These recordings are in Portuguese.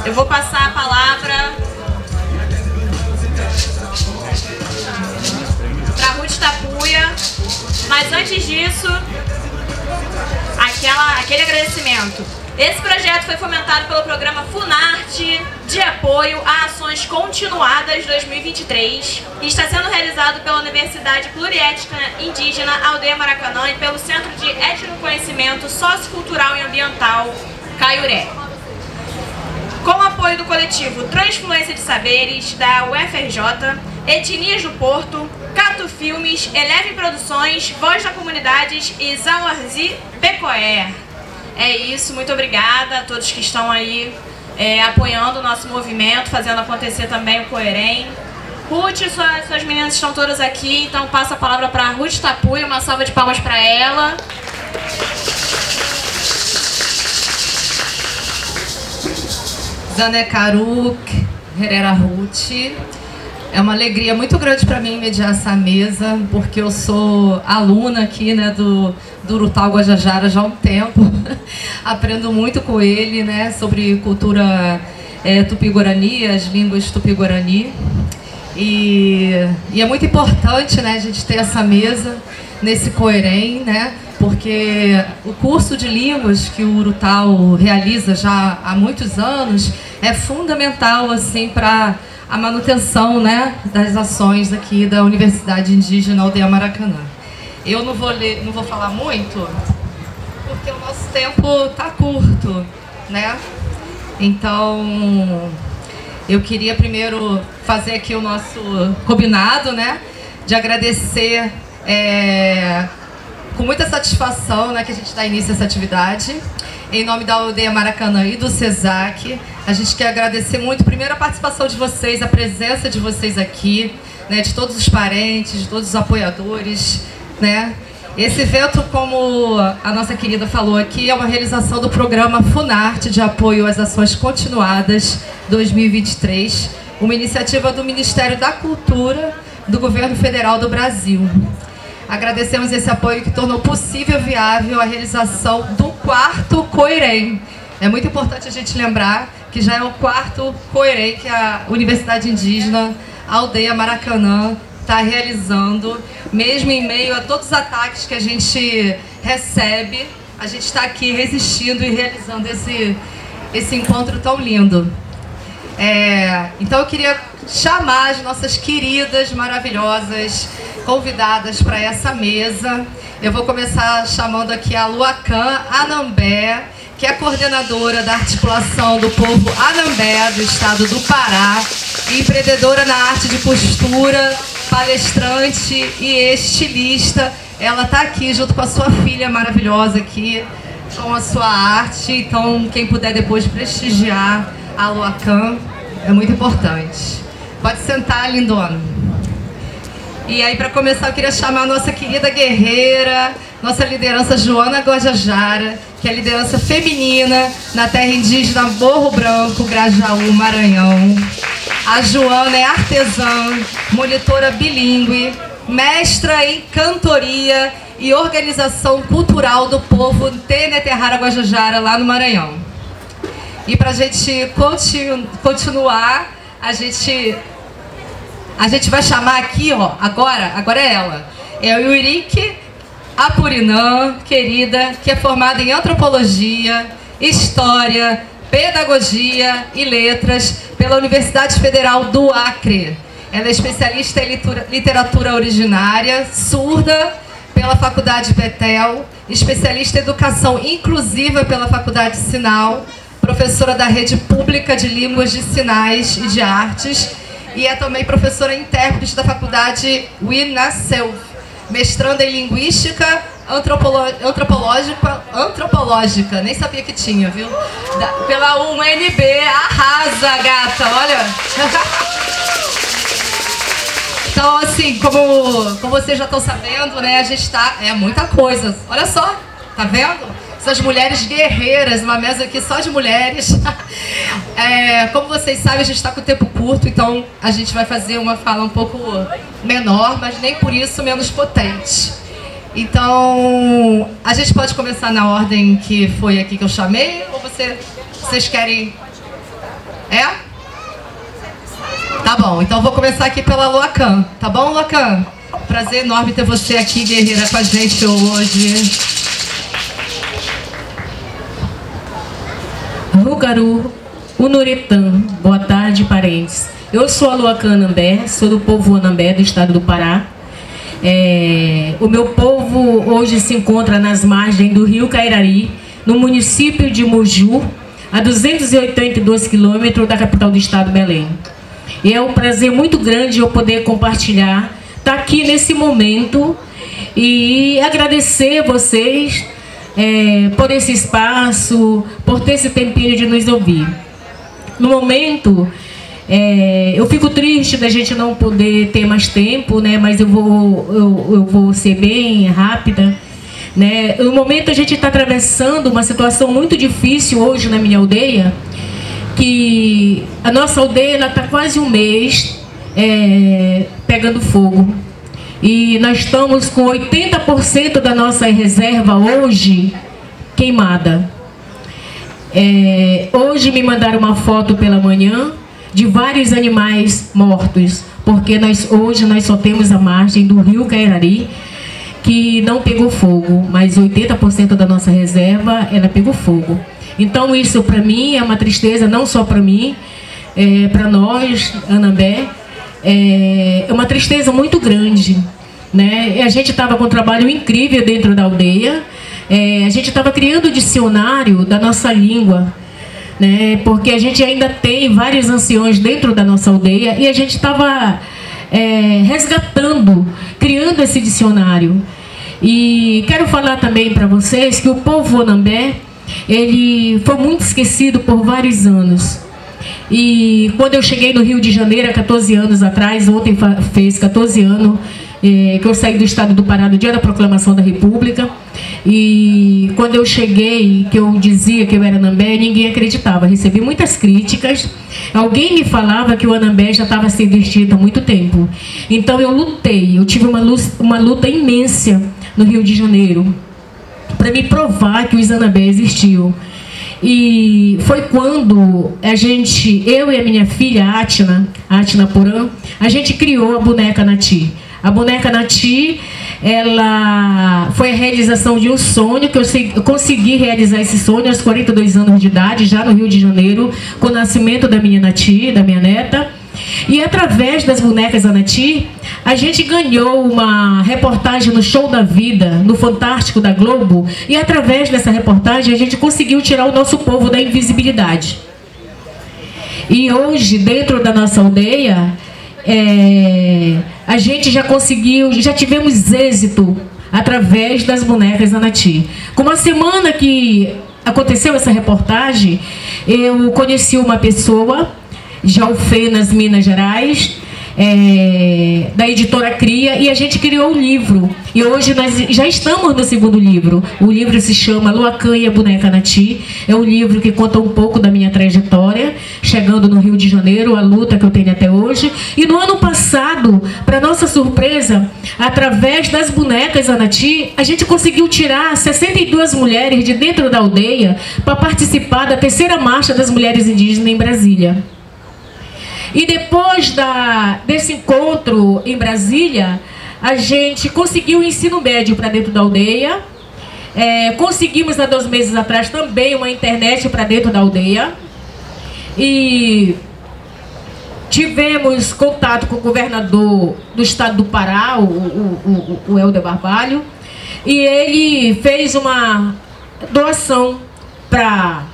Eu vou passar a palavra para Ruth Tapuia, mas antes disso, aquele agradecimento. Esse projeto foi fomentado pelo programa Funarte de apoio a ações continuadas 2023 e está sendo realizado pela Universidade Pluriétnica Indígena Aldeia Maracanã e pelo Centro de Etnoconhecimento Sociocultural e Ambiental Caiuré. Com o apoio do coletivo Transfluência de Saberes da UFRJ, Etnias do Porto, Cato Filmes, Eleve Produções, Voz da Comunidades e Zawarzi Pecoé. É isso, muito obrigada a todos que estão aí apoiando o nosso movimento, fazendo acontecer também o Coerem. Ruth, suas meninas estão todas aqui, então passo a palavra para Ruth Tapuia, uma salva de palmas para ela. Zanekaruk, Herera Ruth. É uma alegria muito grande para mim mediar essa mesa, porque eu sou aluna aqui, né, do Urutau Guajajara já há um tempo. Aprendo muito com ele, né, sobre cultura tupi-guarani, as línguas tupi-guarani. E é muito importante, né, a gente ter essa mesa nesse Coerem, né, porque o curso de línguas que o Urutau realiza já há muitos anos é fundamental assim para a manutenção, né, das ações aqui da Universidade Indígena Aldeia Maracanã. Eu não vou falar muito, porque o nosso tempo está curto, né? Então, eu queria primeiro fazer aqui o nosso combinado, né, de agradecer com muita satisfação, né, que a gente dá início a essa atividade. Em nome da Aldeia Maracanã e do CESAC, a gente quer agradecer muito, primeiro, a participação de vocês, a presença de vocês aqui, né, de todos os parentes, de todos os apoiadores, né. Esse evento, como a nossa querida falou aqui, é uma realização do programa Funarte de apoio às ações continuadas 2023, uma iniciativa do Ministério da Cultura do Governo Federal do Brasil. Agradecemos esse apoio que tornou possível e viável a realização do 4º Coerem. É muito importante a gente lembrar que já é o 4º Coerem que a Universidade Indígena Aldeia Maracanã está realizando. Mesmo em meio a todos os ataques que a gente recebe, a gente está aqui resistindo e realizando esse encontro tão lindo. Então eu queria chamar as nossas queridas, maravilhosas convidadas para essa mesa. Eu vou começar chamando aqui a Luacan Anambé, que é a coordenadora da articulação do povo Anambé do estado do Pará, empreendedora na arte de costura, palestrante e estilista. Ela está aqui junto com a sua filha maravilhosa aqui, com a sua arte. Então, quem puder depois prestigiar a Luacan, é muito importante. Pode sentar, lindona. E aí, para começar, eu queria chamar a nossa querida guerreira, nossa liderança Joana Guajajara, que é a liderança feminina na terra indígena Morro Branco, Grajaú, Maranhão. A Joana é artesã, monitora bilíngue, mestra em cantoria e organização cultural do povo Teneterrara Guajajara, lá no Maranhão. E para a gente continuar, a gente vai chamar aqui, ó, agora é ela. É o Yurique Apurinã, querida, que é formada em Antropologia, História, Pedagogia e Letras pela Universidade Federal do Acre. Ela é especialista em literatura originária, surda pela Faculdade Betel, especialista em educação inclusiva pela Faculdade Sinal, professora da Rede Pública de Línguas de Sinais e de Artes, e é também professora intérprete da Faculdade Uinasel, mestranda em Linguística Antropológica, nem sabia que tinha, viu? Pela UNB, arrasa, gata, olha! Então, assim, como vocês já estão sabendo, né, a gente tá... É muita coisa, olha só, tá vendo? Essas mulheres guerreiras, uma mesa aqui só de mulheres. Como vocês sabem, a gente está com o tempo curto, então a gente vai fazer uma fala um pouco menor, mas nem por isso menos potente. Então, a gente pode começar na ordem que foi aqui que eu chamei, ou vocês querem... É? Tá bom, então vou começar aqui pela Luacan. Tá bom, Luacan? Prazer enorme ter você aqui, guerreira, com a gente hoje. Rugaru, Unuretã, boa tarde, parentes. Eu sou a Luacan Anambé, sou do povo Anambé, do estado do Pará. O meu povo hoje se encontra nas margens do rio Cairari, no município de Moju, a 282 quilômetros da capital do estado, Belém. E é um prazer muito grande eu poder compartilhar, estar aqui nesse momento e agradecer vocês por esse espaço, por ter esse tempinho de nos ouvir. No momento, eu fico triste da gente não poder ter mais tempo, né? Mas eu vou ser bem rápida. Né? No momento a gente está atravessando uma situação muito difícil hoje na minha aldeia, que a nossa aldeia está quase um mês pegando fogo. E nós estamos com 80% da nossa reserva hoje queimada. Hoje me mandaram uma foto pela manhã de vários animais mortos, porque hoje nós só temos a margem do rio Cairari, que não pegou fogo, mas 80% da nossa reserva, ela pegou fogo. Então isso para mim é uma tristeza, não só para mim, para nós, Anambé, é uma tristeza muito grande. Né? A gente estava com um trabalho incrível dentro da aldeia, a gente estava criando o dicionário da nossa língua, né? Porque a gente ainda tem vários anciões dentro da nossa aldeia e a gente estava resgatando, criando esse dicionário. E quero falar também para vocês que o povo Anambé, ele foi muito esquecido por vários anos. E quando eu cheguei no Rio de Janeiro, há 14 anos atrás, ontem fez 14 anos, que eu saí do estado do Pará no dia da proclamação da República. E quando eu cheguei, que eu dizia que eu era Anambé, ninguém acreditava. Recebi muitas críticas. Alguém me falava que o Anambé já estava sendo extinto há muito tempo. Então eu lutei, eu tive uma luta imensa no Rio de Janeiro para me provar que os Anambé existiam. E foi quando eu e a minha filha, Atna Porã, a gente criou a boneca Nati. A boneca Nati, ela foi a realização de um sonho, que eu consegui realizar esse sonho aos 42 anos de idade, já no Rio de Janeiro, com o nascimento da minha Nati, da minha neta. E através das bonecas Nati, a gente ganhou uma reportagem no Show da Vida, no Fantástico da Globo, e através dessa reportagem a gente conseguiu tirar o nosso povo da invisibilidade. E hoje, dentro da nossa aldeia, a gente já conseguiu, já tivemos êxito através das bonecas Nati. Com uma semana que aconteceu essa reportagem, eu conheci uma pessoa de Alfenas, Minas Gerais, da editora Cria, e a gente criou um livro. E hoje nós já estamos no segundo livro. O livro se chama Luacan e a Boneca Nati. É um livro que conta um pouco da minha trajetória, chegando no Rio de Janeiro, a luta que eu tenho até hoje. E no ano passado, para nossa surpresa, através das bonecas Nati, a gente conseguiu tirar 62 mulheres de dentro da aldeia para participar da terceira marcha das mulheres indígenas em Brasília. E depois desse encontro em Brasília, a gente conseguiu o ensino médio para dentro da aldeia. Conseguimos há 2 meses atrás também uma internet para dentro da aldeia. E tivemos contato com o governador do estado do Pará, o Helder Barbalho. E ele fez uma doação para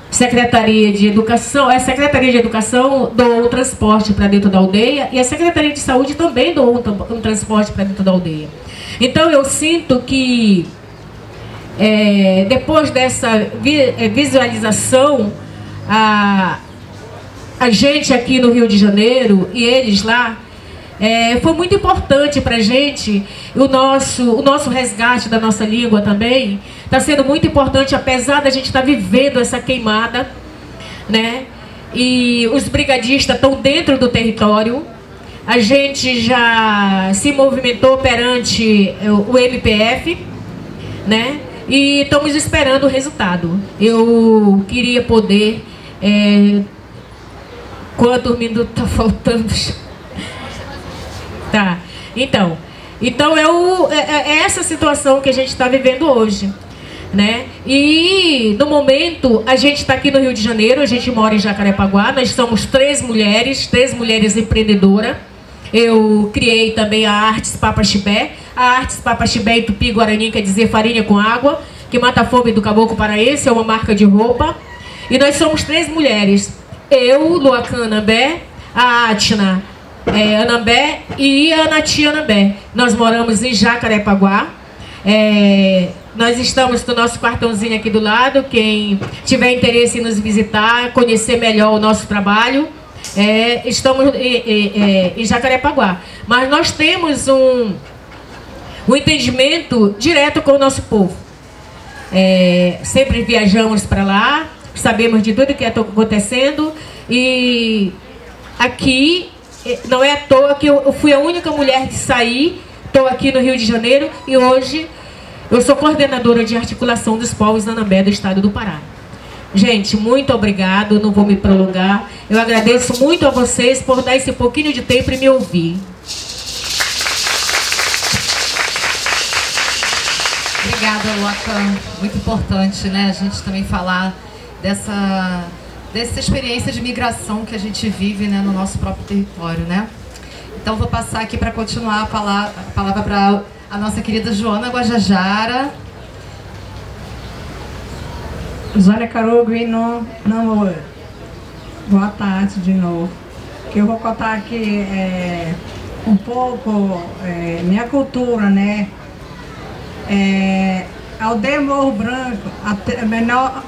Secretaria de Educação. A Secretaria de Educação doou o transporte para dentro da aldeia e a Secretaria de Saúde também doou um transporte para dentro da aldeia. Então eu sinto que depois dessa visualização, a gente aqui no Rio de Janeiro e eles lá, foi muito importante para a gente. O nosso resgate da nossa língua também está sendo muito importante, apesar da gente estar vivendo essa queimada, né? E os brigadistas estão dentro do território. A gente já se movimentou perante o MPF, né? E estamos esperando o resultado. Eu queria poder Quantos minutos tá faltando? Tá. Então é essa situação que a gente está vivendo hoje, né? E no momento a gente está aqui no Rio de Janeiro, a gente mora em Jacarepaguá, nós somos três mulheres empreendedoras. Eu criei também a Artes Papaxibé. A Artes Papaxibé em Tupi-Guarani quer dizer farinha com água, que mata a fome do caboclo paraense, é uma marca de roupa. E nós somos três mulheres, eu, Luacan Anambé, a Atna Anambé e a Anatia Anambé. Nós moramos em Jacarepaguá. Nós estamos com o nosso quartãozinho aqui do lado. Quem tiver interesse em nos visitar, conhecer melhor o nosso trabalho, estamos em Jacarepaguá. Mas nós temos um entendimento direto com o nosso povo. Sempre viajamos para lá, sabemos de tudo que está acontecendo. E aqui, não é à toa que eu fui a única mulher que saí. Estou aqui no Rio de Janeiro e hoje eu sou coordenadora de articulação dos povos Anambé do estado do Pará. Gente, muito obrigado, não vou me prolongar. Eu agradeço muito a vocês por dar esse pouquinho de tempo e me ouvir. Obrigada, Luacan. Muito importante, né? A gente também falar dessa experiência de migração que a gente vive, né, no nosso próprio território, né? Então vou passar aqui para continuar a palavra para a nossa querida Joana Guajajara. Zólia Carugino, não, boa tarde de novo. Que eu vou contar aqui um pouco minha cultura, né? Aldeia Morro Branco,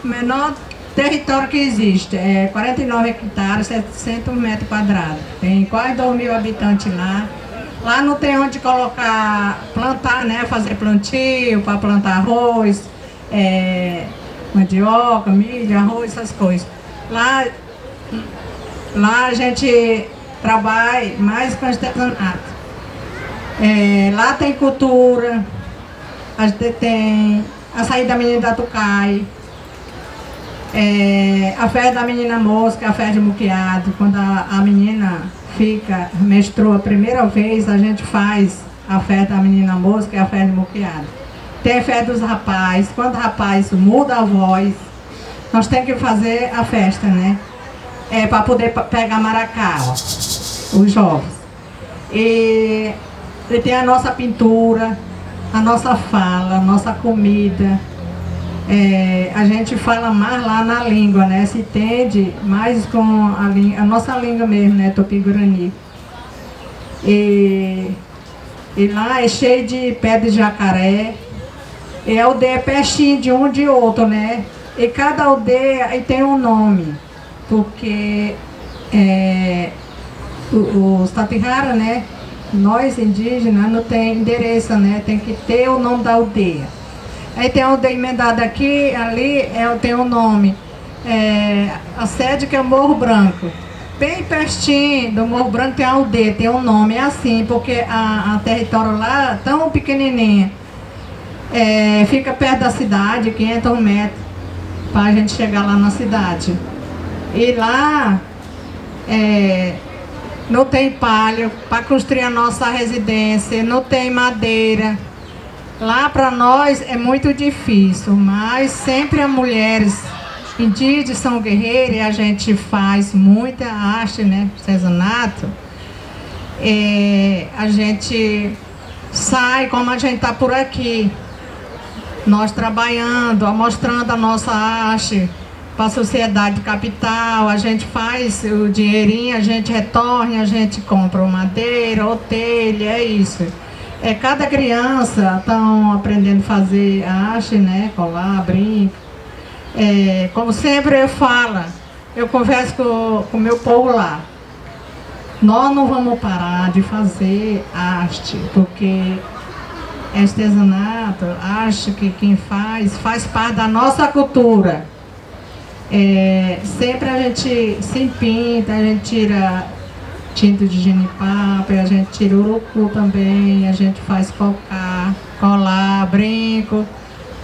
menor território que existe, 49 hectares, 700 metros quadrados. Tem quase 2.000 habitantes lá. Lá não tem onde plantar, né? Fazer plantio, para plantar arroz, mandioca, milho, arroz, essas coisas. Lá a gente trabalha mais com artesanato. Lá tem cultura, a gente tem a saída da menina da Tucai, a festa da menina mosca, a festa de muqueado. Quando a menina menstrua a primeira vez, a gente faz a festa da menina mosca e a festa de muqueado. Tem a festa dos rapazes. Quando o rapaz muda a voz, nós temos que fazer a festa, né? Para poder pegar maracá, ó, os jovens. E tem a nossa pintura, a nossa fala, a nossa comida. A gente fala mais lá na língua, né? Se entende mais com a nossa língua mesmo, né? Tupi-Guarani. E lá é cheio de pé de jacaré. E a aldeia é pertinho de um de outro, né? E cada aldeia tem um nome. Porque os Tatihara, né? Nós indígenas não tem endereço, né? Tem que ter o nome da aldeia. Aí tem a aldeia emendada aqui, ali tem um nome. A sede que é o Morro Branco. Bem pertinho do Morro Branco tem a aldeia, tem um nome. É assim, porque a território lá, tão pequenininha, fica perto da cidade, 500 metros, para a gente chegar lá na cidade. E lá não tem palha para construir a nossa residência, não tem madeira. Lá para nós é muito difícil, mas sempre as mulheres indígenas são guerreiras e a gente faz muita arte, né, artesanato. A gente sai, como a gente está por aqui, nós trabalhando, mostrando a nossa arte para a sociedade capital. A gente faz o dinheirinho, a gente retorna, a gente compra madeira ou telha, é isso. Cada criança estão aprendendo a fazer arte, né? Colar, brinco. Como sempre eu falo, eu converso com o meu povo lá. Nós não vamos parar de fazer arte, porque artesanato, arte que quem faz parte da nossa cultura. Sempre a gente se pinta, a gente tira tinta de genipapo, a gente tira urucu também, a gente faz colar, brinco,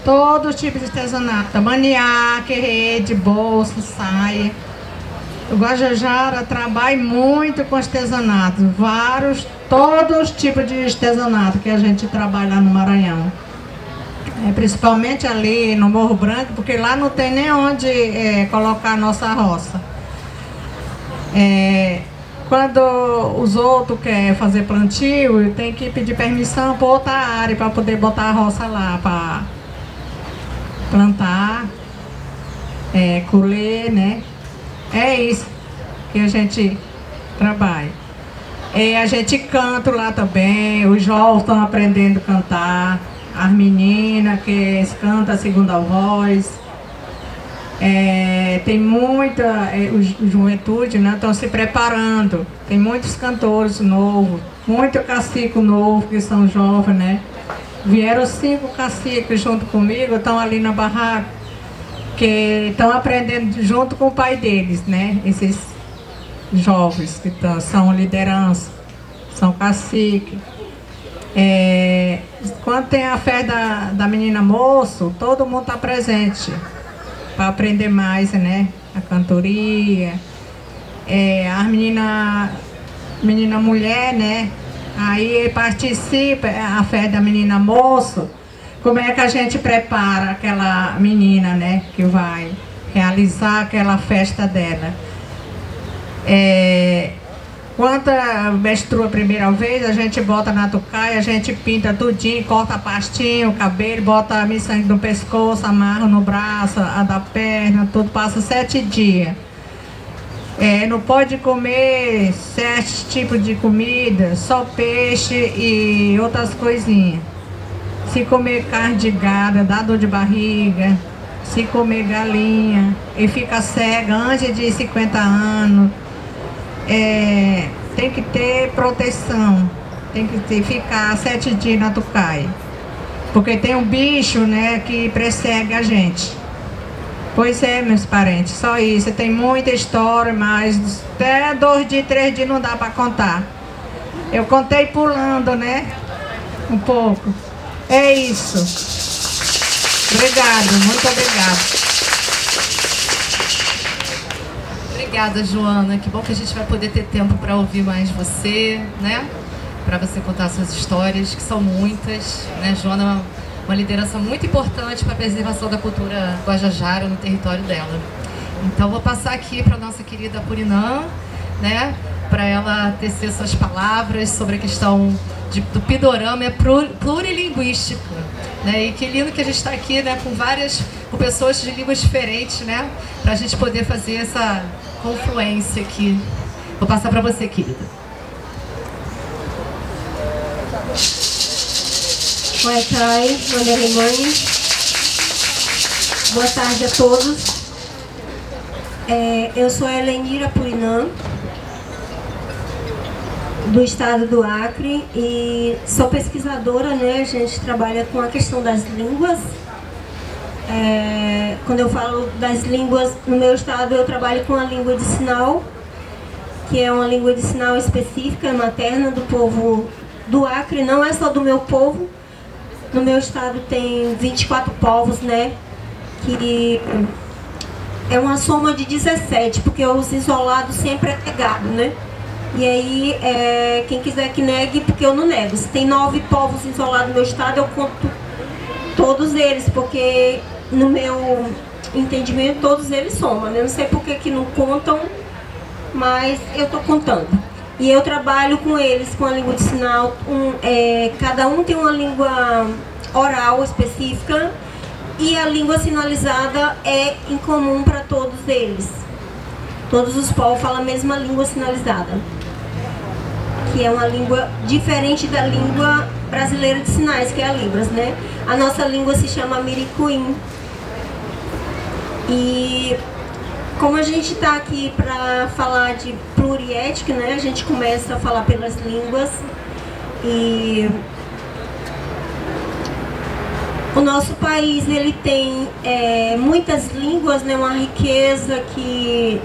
todo tipo de artesanato, maniaque, rede, bolsa, saia. O Guajajara trabalha muito com artesanato, todos os tipos de artesanato que a gente trabalha lá no Maranhão. Principalmente ali no Morro Branco, porque lá não tem nem onde colocar a nossa roça. Quando os outros querem fazer plantio, tem que pedir permissão para outra área para poder botar a roça lá, para plantar, colher, né? É isso que a gente trabalha. A gente canta lá também, os jovens estão aprendendo a cantar, as meninas que cantam a segunda voz. Tem muita, juventude, né, estão se preparando, tem muitos cantores novos, muito cacique novo que são jovens, né? Vieram 5 caciques junto comigo, estão ali na barraca, que estão aprendendo junto com o pai deles, né? Esses jovens que são liderança, são cacique. Quando tem a festa da menina moço, todo mundo está presente para aprender mais, né? A cantoria, as menina mulher, né? Aí participa a festa da menina moço. Como é que a gente prepara aquela menina, né? Que vai realizar aquela festa dela. Quando mestrua a primeira vez, a gente bota na tucaia, a gente pinta tudinho, corta a pastinha, o cabelo, bota a miçangue no pescoço, amarra no braço, a da perna, tudo, passa 7 dias. Não pode comer 7 tipos de comida, só peixe e outras coisinhas. Se comer carne de gado, dá dor de barriga. Se comer galinha, e fica cega antes de 50 anos. Tem que ter proteção, tem que ficar 7 dias na tucaia, porque tem um bicho, né, que persegue a gente. Pois é, meus parentes, só isso. Tem muita história, mas até 2 dias, 3 dias não dá para contar. Eu contei pulando, né, um pouco. É isso. Obrigado, muito obrigado. Obrigada, Joana. Que bom que a gente vai poder ter tempo para ouvir mais você, né? Para você contar suas histórias, que são muitas, né? Joana é uma liderança muito importante para a preservação da cultura guajajara no território dela. Então, vou passar aqui para a nossa querida Purinã, né? Para ela tecer suas palavras sobre a questão do pidorama plurilinguístico, né? E que lindo que a gente está aqui, né? Com pessoas de línguas diferentes, né? Para a gente poder fazer essa confluência aqui. Vou passar para você, querida. Oi, Thay, mãe. Boa tarde a todos. Eu sou a Helenira Purinã, do estado do Acre, e sou pesquisadora, né? A gente trabalha com a questão das línguas. Quando eu falo das línguas, no meu estado eu trabalho com a língua de sinal, que é uma língua de sinal específica, materna, do povo do Acre. Não é só do meu povo. No meu estado tem 24 povos, né? Que é uma soma de 17, porque os isolados sempre é negado, né? E aí, quem quiser que negue, porque eu não nego. Se tem 9 povos isolados no meu estado, eu conto todos eles, porque no meu entendimento todos eles somam, né? Não sei por que não contam, mas eu estou contando. E eu trabalho com eles com a língua de sinal. Cada um tem uma língua oral específica e a língua sinalizada é em comum para todos eles. Todos os povos falam a mesma língua sinalizada, que é uma língua diferente da língua brasileira de sinais, que é a Libras, né? A nossa língua se chama Miricuim. E como a gente está aqui para falar de pluriética, né? A gente começa a falar pelas línguas. E o nosso país, ele tem muitas línguas, né? Uma riqueza que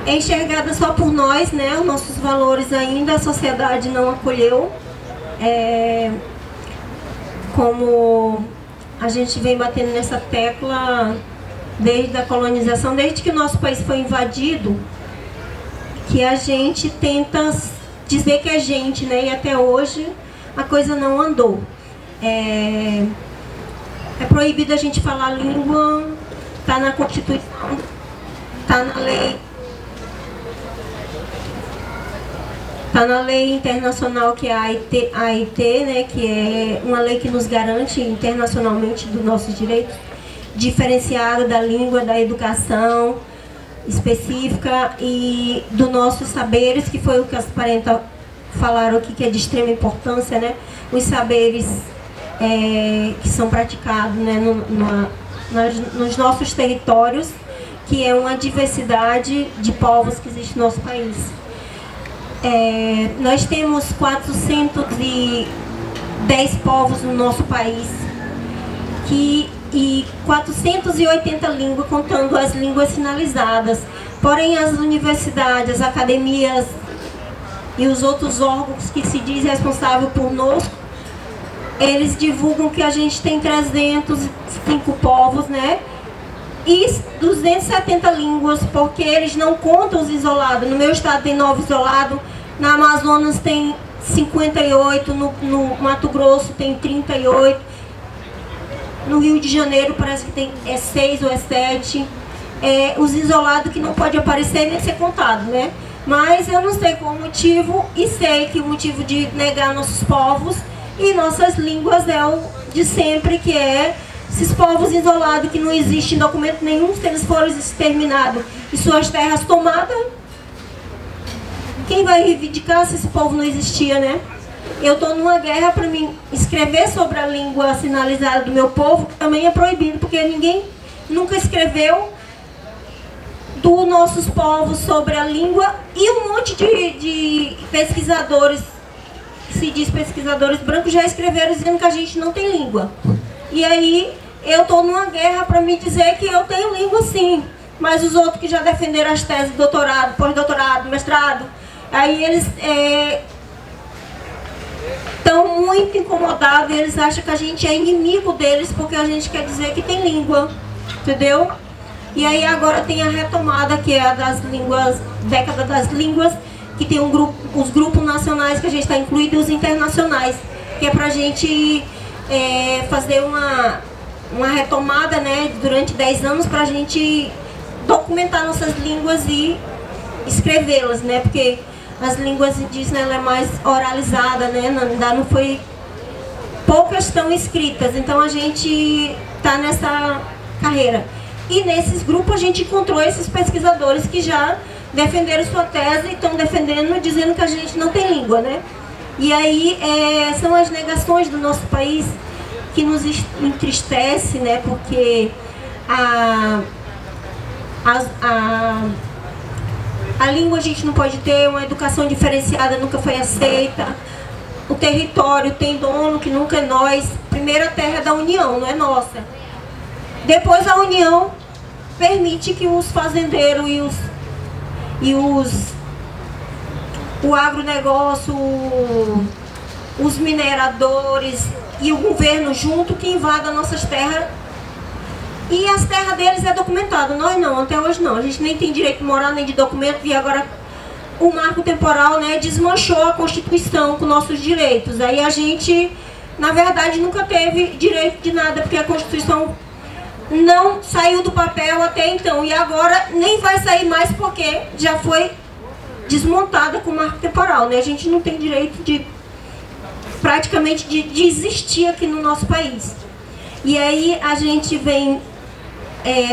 é enxergada só por nós, né? Os nossos valores ainda a sociedade não acolheu. Como a gente vem batendo nessa tecla desde a colonização, desde que o nosso país foi invadido que a gente tenta dizer que é gente, né? E até hoje a coisa não andou. É proibido a gente falar língua, está na Constituição, está na lei. Está na lei internacional, que é a AIT, né, que é uma lei que nos garante internacionalmente dos nossos direitos, diferenciado da língua, da educação específica e dos nossos saberes, que foi o que as parentas falaram aqui, que é de extrema importância, né, os saberes que são praticados, né, nos nossos territórios, que é uma diversidade de povos que existe no nosso país. Nós temos 410 povos no nosso país e 480 línguas, contando as línguas sinalizadas. Porém, as universidades, as academias e os outros órgãos que se dizem responsáveis por nós, eles divulgam que a gente tem 305 povos, né? E 270 línguas, porque eles não contam os isolados. No meu estado tem 9 isolados, na Amazonas tem 58, no Mato Grosso tem 38, no Rio de Janeiro parece que tem 6 ou 7. Os isolados que não pode aparecer nem ser contado, né? Mas eu não sei qual o motivo, e sei que o motivo de negar nossos povos e nossas línguas é o de sempre, que é esses povos isolados que não existem em documento nenhum, se eles forem exterminados e suas terras tomadas, quem vai reivindicar se esse povo não existia, né? Eu estou numa guerra para mim escrever sobre a língua sinalizada do meu povo, que também é proibido, porque ninguém nunca escreveu dos nossos povos sobre a língua, e um monte de pesquisadores, que se diz pesquisadores brancos, já escreveram dizendo que a gente não tem língua. E aí eu estou numa guerra para me dizer que eu tenho língua sim, mas os outros que já defenderam as teses de doutorado, pós-doutorado, mestrado, aí eles estão muito incomodados, e eles acham que a gente é inimigo deles porque a gente quer dizer que tem língua, entendeu? E aí agora tem a retomada, que é a das línguas, década das línguas, que tem os grupos nacionais que a gente está incluído, e os internacionais, que é para a gente fazer uma retomada, né, durante 10 anos, para a gente documentar nossas línguas e escrevê-las, né, porque as línguas indígenas ela é mais oralizada, né, ainda não foi, poucas estão escritas, então a gente está nessa carreira. E nesses grupos a gente encontrou esses pesquisadores que já defenderam sua tese e estão defendendo, dizendo que a gente não tem língua, né. E aí são as negações do nosso país que nos entristece, né, porque a língua a gente não pode ter, uma educação diferenciada nunca foi aceita, o território tem dono que nunca é nós, primeiro a terra é da União, não é nossa. Depois a União permite que os fazendeiros o agronegócio, os mineradores e o governo junto, que invada nossas terras, e as terras deles é documentado, nós não, até hoje não, a gente nem tem direito de morar nem de documento, e agora o marco temporal, né, desmanchou a Constituição com nossos direitos. Aí a gente, na verdade, nunca teve direito de nada, porque a Constituição não saiu do papel até então, e agora nem vai sair mais porque já foi desmontada com o marco temporal, né? A gente não tem direito de praticamente de existir aqui no nosso país. E aí a gente vem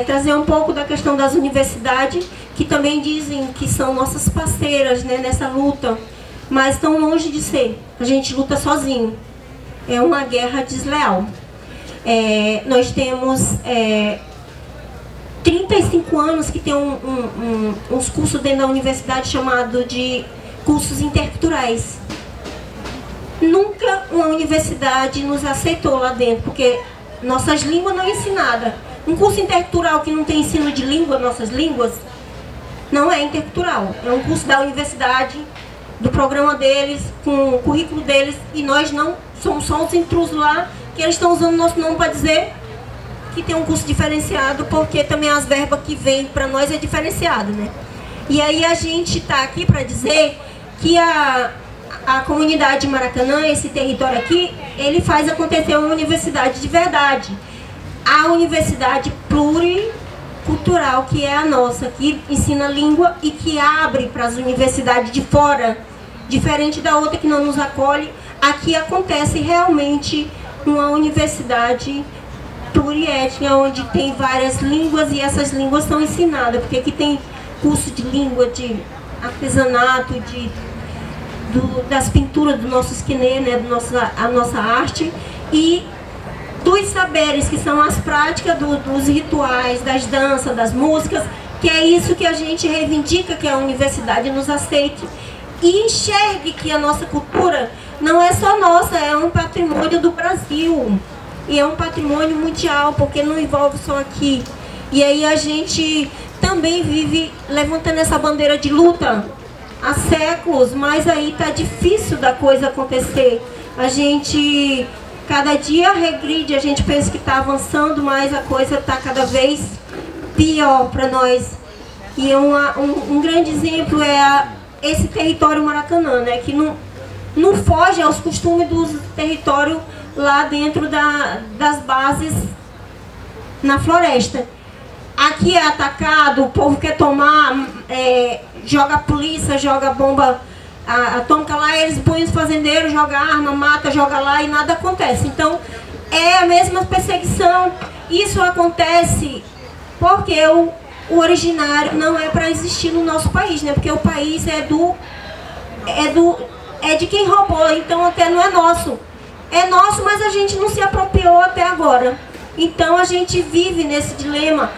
trazer um pouco da questão das universidades, que também dizem que são nossas parceiras, né, nessa luta, mas estão longe de ser. A gente luta sozinho. É uma guerra desleal. Nós temos 35 anos que tem uns cursos dentro da universidade chamado de cursos interculturais. Nunca uma universidade nos aceitou lá dentro, porque nossas línguas não é ensinada. Um curso intercultural que não tem ensino de língua, nossas línguas, não é intercultural. É um curso da universidade, do programa deles, com o currículo deles, e nós não somos só os intrusos lá, que eles estão usando nosso nome para dizer que tem um curso diferenciado, porque também as verbas que vêm para nós é diferenciado, né? E aí a gente está aqui para dizer que a comunidade de Maracanã, esse território aqui, ele faz acontecer uma universidade de verdade. A universidade pluricultural, que é a nossa, que ensina língua e que abre para as universidades de fora, diferente da outra que não nos acolhe. Aqui acontece realmente uma universidade pluriétnica, onde tem várias línguas e essas línguas são ensinadas, porque aqui tem curso de língua, de artesanato, das pinturas do nosso esquinê, né, a nossa arte, e dos saberes, que são as práticas dos rituais, das danças, das músicas, que é isso que a gente reivindica, que a universidade nos aceite e enxergue que a nossa cultura não é só nossa, é um patrimônio do Brasil e é um patrimônio mundial, porque não envolve só aqui. E aí a gente também vive levantando essa bandeira de luta há séculos, mas aí tá difícil da coisa acontecer. A gente cada dia regride, a gente pensa que está avançando, mas a coisa está cada vez pior para nós. E um grande exemplo é esse território Maracanã, né, que não foge aos costumes do território lá dentro das bases na floresta. Aqui é atacado, o povo quer tomar, joga a polícia, joga bomba atômica lá, eles põem os fazendeiros, joga arma, mata, joga lá e nada acontece. Então é a mesma perseguição. Isso acontece porque o originário não é para existir no nosso país, né? Porque o país é de quem roubou, então até não é nosso. É nosso, mas a gente não se apropriou até agora. Então a gente vive nesse dilema.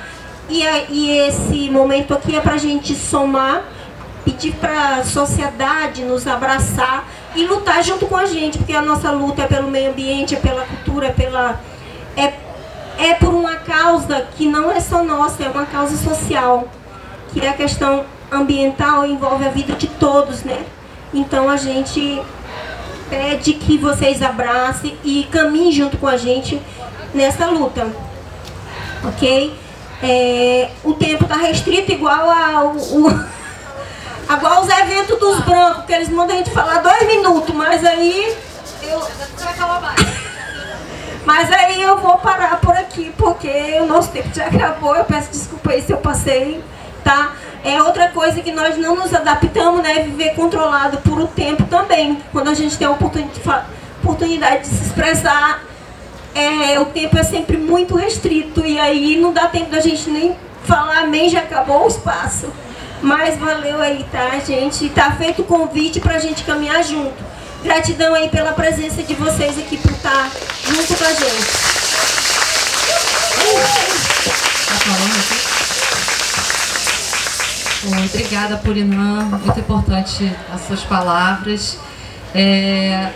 E esse momento aqui é para a gente somar, pedir para a sociedade nos abraçar e lutar junto com a gente, porque a nossa luta é pelo meio ambiente, é pela cultura, é por uma causa que não é só nossa, é uma causa social, que é a questão ambiental, envolve a vida de todos, né? Então a gente pede que vocês abracem e caminhem junto com a gente nessa luta, ok? O tempo está restrito igual aos eventos dos brancos, que eles mandam a gente falar 2 minutos, mas aí eu vou parar por aqui, porque o nosso tempo já acabou. Eu peço desculpa aí se eu passei, tá? É outra coisa que nós não nos adaptamos, né? Viver controlado por o tempo também. Quando a gente tem a oportunidade de se expressar, o tempo é sempre muito restrito e aí não dá tempo da gente nem falar amém, já acabou o espaço. Mas valeu aí, tá, gente? Tá feito o convite pra gente caminhar junto. Gratidão aí pela presença de vocês aqui por estar junto com a gente. Tá falando aqui? Bom, obrigada, Purinã. Muito importante as suas palavras.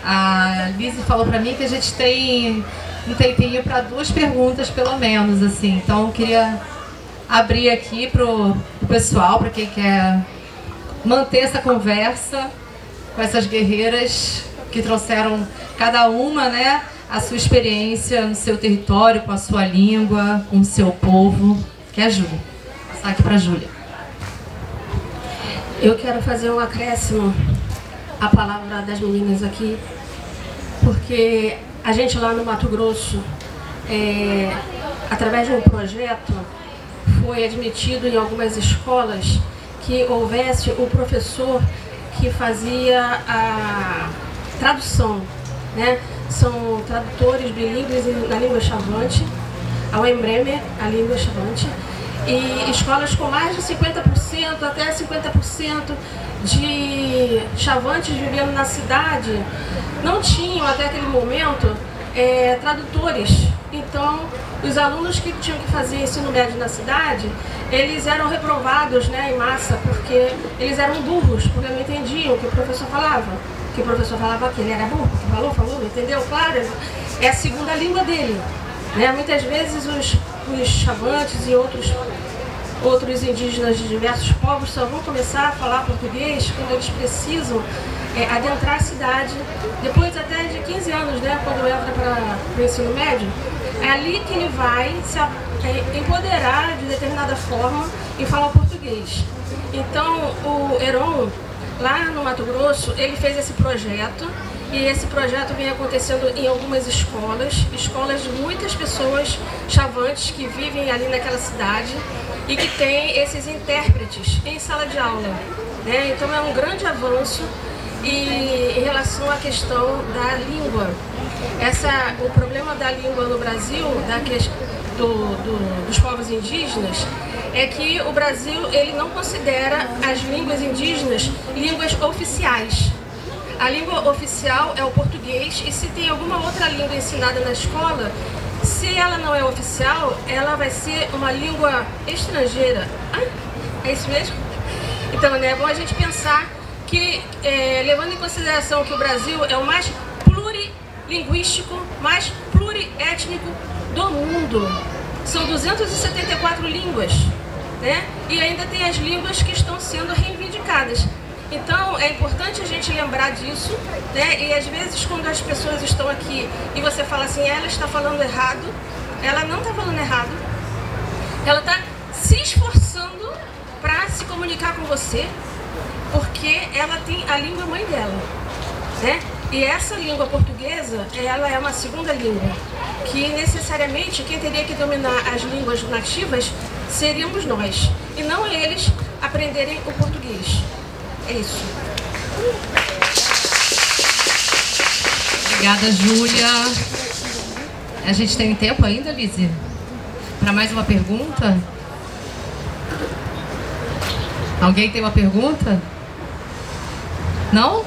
A Lise falou pra mim que a gente tem um tempinho para 2 perguntas, pelo menos, assim. Então, eu queria abrir aqui pro pessoal, para quem quer manter essa conversa com essas guerreiras que trouxeram cada uma, né, a sua experiência no seu território, com a sua língua, com o seu povo, que é a Júlia. Vou passar aqui para a Júlia. Eu quero fazer um acréscimo à palavra das meninas aqui, porque a gente lá no Mato Grosso, através de um projeto, foi admitido em algumas escolas que houvesse o professor que fazia a tradução, né? São tradutores bilíngues na língua chavante, ao Embreme, a língua chavante, e escolas com mais de 50%, até 50% de chavantes vivendo na cidade não tinham até aquele momento tradutores. Então, os alunos que tinham que fazer ensino médio na cidade, eles eram reprovados, né, em massa, porque eles eram burros, porque não entendiam o que o professor falava. Que o professor falava que ele era burro, que falou, entendeu? Claro, é a segunda língua dele, né? Muitas vezes os chavantes e outros indígenas de diversos povos só vão começar a falar português quando eles precisam adentrar a cidade, depois até de 15 anos, né, quando entra para o ensino médio. É ali que ele vai se empoderar de determinada forma e falar o português. Então, o Heron, lá no Mato Grosso, ele fez esse projeto, e esse projeto vem acontecendo em algumas escolas de muitas pessoas chavantes que vivem ali naquela cidade e que tem esses intérpretes em sala de aula, né? Então é um grande avanço. E em relação à questão da língua, o problema da língua no Brasil, dos povos indígenas, é que o Brasil ele não considera as línguas indígenas línguas oficiais. A língua oficial é o português, e se tem alguma outra língua ensinada na escola, se ela não é oficial, ela vai ser uma língua estrangeira. É isso mesmo? Então, né, é bom a gente pensar que, levando em consideração que o Brasil é o mais plurilinguístico, mais pluriétnico do mundo. São 274 línguas, né? E ainda tem as línguas que estão sendo reivindicadas. Então, é importante a gente lembrar disso, né? E às vezes, quando as pessoas estão aqui e você fala assim, ela está falando errado, ela não está falando errado, ela está se esforçando para se comunicar com você, porque ela tem a língua mãe dela, né? E essa língua portuguesa, ela é uma segunda língua, que necessariamente quem teria que dominar as línguas nativas seríamos nós, e não eles aprenderem o português. É isso. Obrigada, Júlia. A gente tem tempo ainda, Lizzy? Para mais uma pergunta? Alguém tem uma pergunta? Não?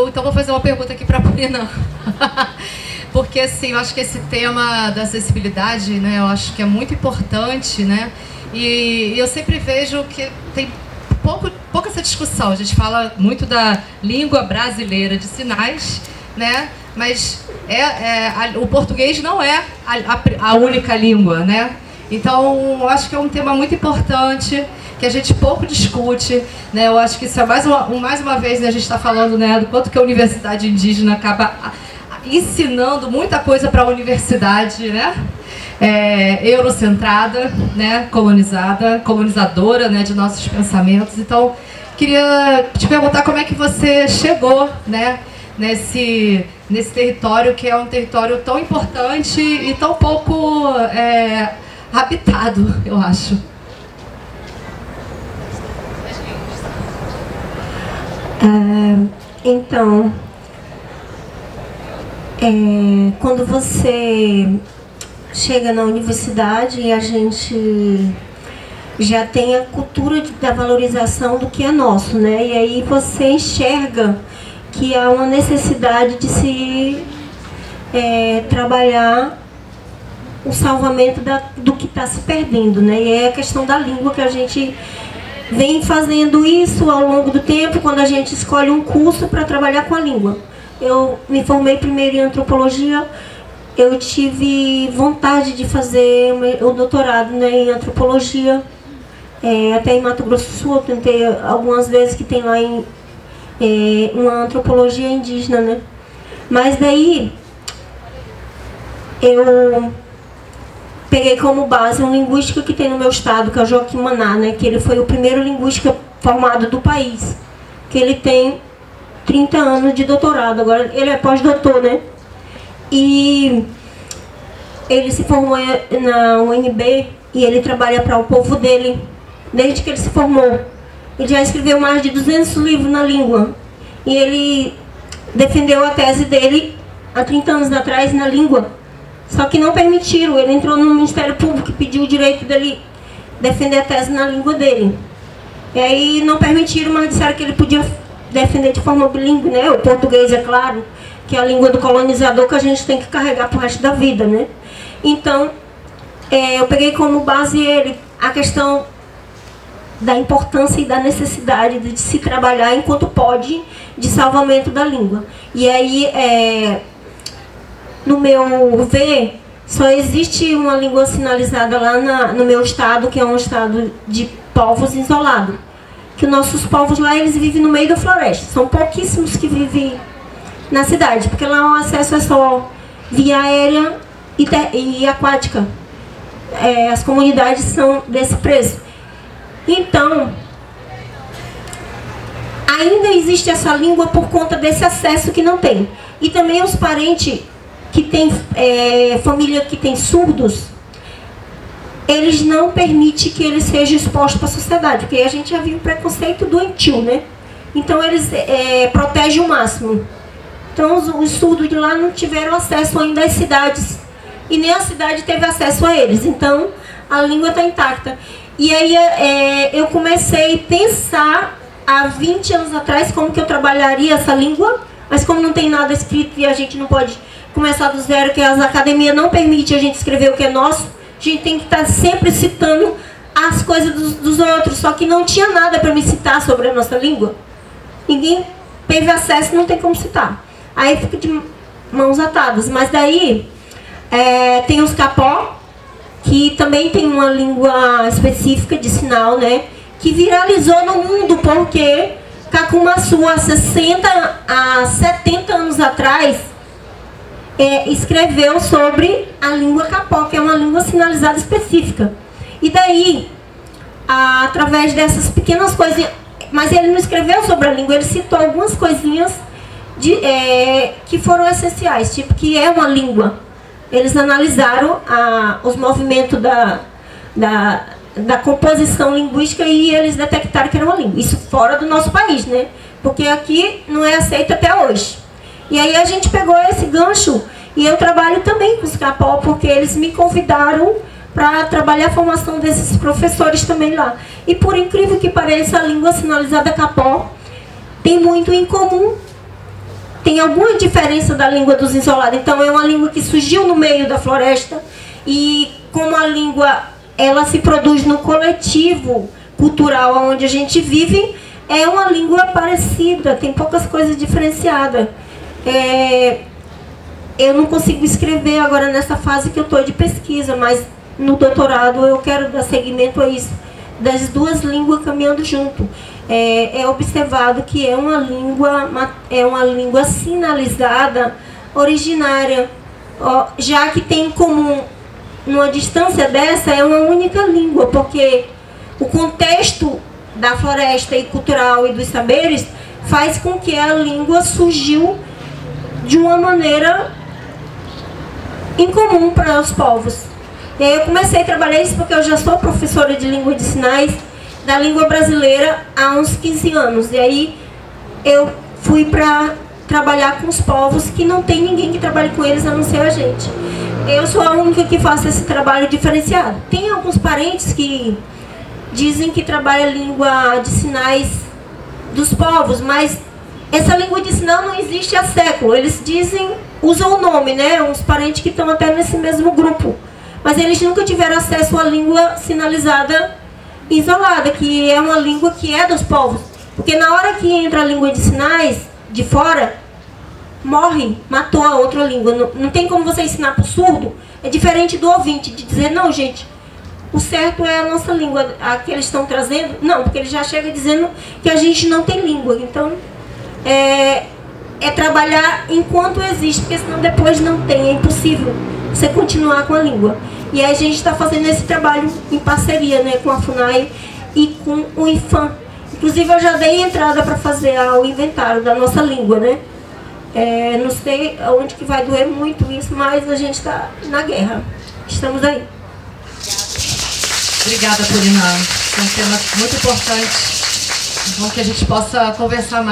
Então vou fazer uma pergunta aqui para a Purina. Porque, assim, eu acho que esse tema da acessibilidade, né, eu acho que é muito importante, né? E eu sempre vejo que tem pouca essa discussão. A gente fala muito da língua brasileira de sinais, né? Mas o português não é a única língua, né? Então, eu acho que é um tema muito importante, que a gente pouco discute, né? Eu acho que isso é mais uma vez, né, a gente está falando, né, do quanto que a universidade indígena acaba ensinando muita coisa para a universidade, né? Eurocentrada, né, colonizadora, né, de nossos pensamentos. Então, queria te perguntar como é que você chegou, né, nesse território que é um território tão importante e tão pouco habitado, eu acho. Então, quando você chega na universidade e a gente já tem a cultura da valorização do que é nosso, né? E aí você enxerga que há uma necessidade de se trabalhar o salvamento do que está se perdendo, né? E é a questão da língua, que a gente vem fazendo isso ao longo do tempo, quando a gente escolhe um curso para trabalhar com a língua. Eu me formei primeiro em antropologia. Eu tive vontade de fazer o doutorado, né, em antropologia, até em Mato Grosso do Sul. Eu tentei algumas vezes, que tem lá uma antropologia indígena, né? Mas daí eu peguei como base uma linguística que tem no meu estado, que é o Joaquim Maná, né? Que ele foi o primeiro linguística formado do país, que ele tem 30 anos de doutorado, agora ele é pós-doutor, né? E ele se formou na UNB e ele trabalha para o povo dele desde que ele se formou. Ele já escreveu mais de 200 livros na língua. E ele defendeu a tese dele há 30 anos atrás na língua. Só que não permitiram. Ele entrou no Ministério Público e pediu o direito dele defender a tese na língua dele. E aí não permitiram, mas disseram que ele podia defender de forma bilíngue, né? O português, é claro, que é a língua do colonizador, que a gente tem que carregar pro resto da vida, né? Então, eu peguei como base a questão da importância e da necessidade de se trabalhar enquanto pode de salvamento da língua. E aí, no meu ver, só existe uma língua sinalizada lá no meu estado, que é um estado de povos isolado. Que nossos povos lá, eles vivem no meio da floresta. São pouquíssimos que vivem na cidade, porque lá o acesso é só via aérea e aquática. as comunidades são desse preço. Então, ainda existe essa língua por conta desse acesso que não tem. E também os parentes que tem família que tem surdos, eles não permitem que eles sejam expostos para a sociedade, porque a gente já viu o preconceito doentio, né? Então eles protegem o máximo. Então os surdos de lá não tiveram acesso ainda às cidades, e nem a cidade teve acesso a eles. Então a língua está intacta. E aí eu comecei a pensar há 20 anos atrás como que eu trabalharia essa língua, mas como não tem nada escrito e a gente não pode começar do zero, que as academias não permitem a gente escrever o que é nosso, a gente tem que estar sempre citando as coisas dos outros, só que não tinha nada para me citar sobre a nossa língua. Ninguém teve acesso, não tem como citar. Aí fica de mãos atadas. Mas daí tem os capó, que também tem uma língua específica de sinal, né? Que viralizou no mundo, porque Kakumaçu, há 60 a 70 anos atrás, escreveu sobre a língua capó, que é uma língua sinalizada específica. E daí, através dessas pequenas coisinhas, mas ele não escreveu sobre a língua, ele citou algumas coisinhas que foram essenciais, tipo que é uma língua. Eles analisaram os movimentos da composição linguística e eles detectaram que era uma língua. Isso fora do nosso país, né? Porque aqui não é aceito até hoje. E aí a gente pegou esse gancho e eu trabalho também com os capó, porque eles me convidaram para trabalhar a formação desses professores também lá. E por incrível que pareça, a língua sinalizada capó tem muito em comum. Tem alguma diferença da língua dos isolados. Então é uma língua que surgiu no meio da floresta e como a língua ela se produz no coletivo cultural onde a gente vive, é uma língua parecida, tem poucas coisas diferenciadas. Eu não consigo escrever agora nessa fase que eu estou de pesquisa, mas no doutorado eu quero dar seguimento a isso, das duas línguas caminhando junto. É observado que é uma língua sinalizada originária, já que tem em comum, numa distância dessa, é uma única língua, porque o contexto da floresta e cultural e dos saberes faz com que a língua surgiu de uma maneira incomum para os povos. E aí eu comecei a trabalhar isso porque eu já sou professora de língua de sinais da língua brasileira há uns 15 anos. E aí eu fui para trabalhar com os povos que não tem ninguém que trabalhe com eles a não ser a gente. Eu sou a única que faço esse trabalho diferenciado. Tem alguns parentes que dizem que trabalha a língua de sinais dos povos, mas essa língua de sinal não existe há séculos. Eles dizem, usam o nome, né? Uns parentes que estão até nesse mesmo grupo. Mas eles nunca tiveram acesso à língua sinalizada isolada, que é uma língua que é dos povos. Porque na hora que entra a língua de sinais de fora, morre, matou a outra língua. Não tem como você ensinar para o surdo. É diferente do ouvinte, de dizer, não, gente, o certo é a nossa língua, a que eles estão trazendo. Não, porque ele já chega dizendo que a gente não tem língua. Então, é trabalhar enquanto existe, porque senão depois não tem, é impossível você continuar com a língua. E aí a gente está fazendo esse trabalho em parceria, né, com a FUNAI e com o IFAM. Inclusive eu já dei entrada para fazer o inventário da nossa língua, né? Não sei onde que vai doer muito isso, mas a gente está na guerra. Estamos aí. Obrigada, Purina. É um tema muito importante. Bom que a gente possa conversar mais.